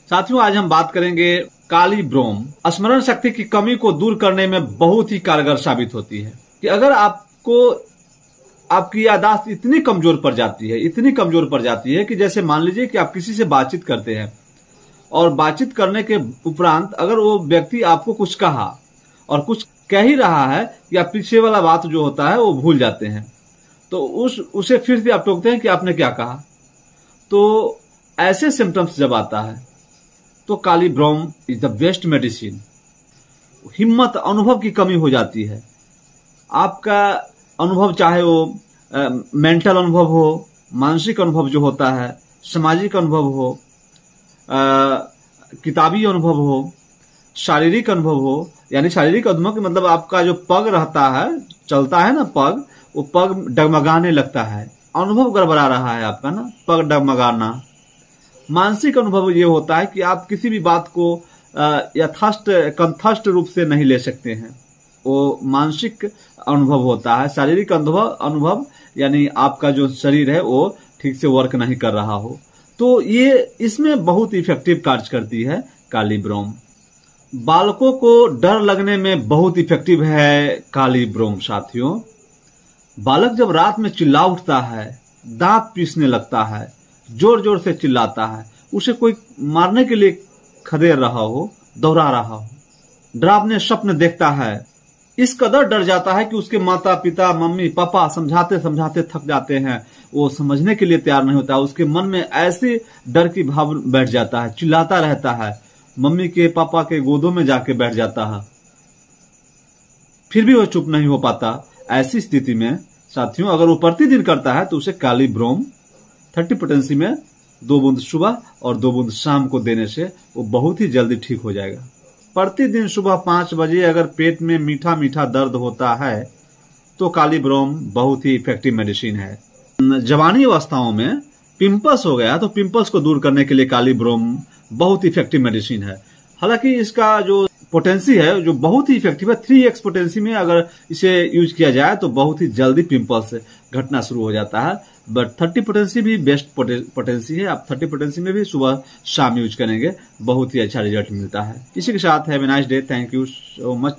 साथियों, आज हम बात करेंगे काली ब्रोम। स्मरण शक्ति की कमी को दूर करने में बहुत ही कारगर साबित होती है। कि अगर आपकी याददाश्त इतनी कमजोर पड़ जाती है कि जैसे मान लीजिए कि आप किसी से बातचीत करते हैं और बातचीत करने के उपरांत अगर वो व्यक्ति आपको कुछ कहा और कुछ कह ही रहा है कि आप पीछे वाला बात जो होता है वो भूल जाते हैं, तो उसे फिर से आप टोकते हैं कि आपने क्या कहा। तो ऐसे सिम्टम्स जब आता है तो काली ब्रोम इज द बेस्ट मेडिसिन। हिम्मत, अनुभव की कमी हो जाती है। आपका अनुभव चाहे वो मेंटल अनुभव हो, मानसिक अनुभव जो होता है, सामाजिक अनुभव हो, किताबी अनुभव हो, शारीरिक अनुभव हो। यानी शारीरिक अनुभव के मतलब आपका जो पग रहता है, चलता है ना पग, वो पग डगमगाने लगता है, अनुभव गड़बड़ा रहा है आपका ना, पग डगमगाना। मानसिक अनुभव ये होता है कि आप किसी भी बात को कंठस्थ रूप से नहीं ले सकते हैं, वो मानसिक अनुभव होता है। शारीरिक अनुभव यानी आपका जो शरीर है वो ठीक से वर्क नहीं कर रहा हो, तो ये इसमें बहुत इफेक्टिव कार्य करती है काली ब्रोम। बालकों को डर लगने में बहुत इफेक्टिव है काली ब्रोम। साथियों, बालक जब रात में चिल्ला उठता है, दांत पीसने लगता है, जोर जोर से चिल्लाता है, उसे कोई मारने के लिए खदेड़ रहा हो, दौड़ा रहा हो, डरावने स्वप्न देखता है, इस कदर डर जाता है कि उसके माता पिता, मम्मी पापा समझाते समझाते थक जाते हैं, वो समझने के लिए तैयार नहीं होता। उसके मन में ऐसे डर की भाव बैठ जाता है, चिल्लाता रहता है, मम्मी के पापा के गोदों में जाके बैठ जाता है, फिर भी वो चुप नहीं हो पाता। ऐसी स्थिति में साथियों, अगर वो प्रतिदिन करता है तो उसे काली ब्रोम 30 पोटेंसी में 2 बूंद सुबह और 2 बूंद शाम को देने से वो बहुत ही जल्दी ठीक हो जाएगा। प्रतिदिन सुबह 5 बजे अगर पेट में मीठा मीठा दर्द होता है तो काली ब्रोम बहुत ही इफेक्टिव मेडिसिन है। जवानी अवस्थाओं में पिंपल्स हो गया तो पिंपल्स को दूर करने के लिए काली ब्रोम बहुत इफेक्टिव मेडिसिन है। हालांकि इसका जो पोटेंसी है जो बहुत ही इफेक्टिव है, 3x पोटेंसी में अगर इसे यूज किया जाए तो बहुत ही जल्दी पिंपल्स घटना शुरू हो जाता है। बट 30 पोटेंसी भी बेस्ट पोटेंसी है। आप 30 पोटेंसी में भी सुबह शाम यूज करेंगे, बहुत ही अच्छा रिजल्ट मिलता है। इसी के साथ have a nice day. Thank you so much.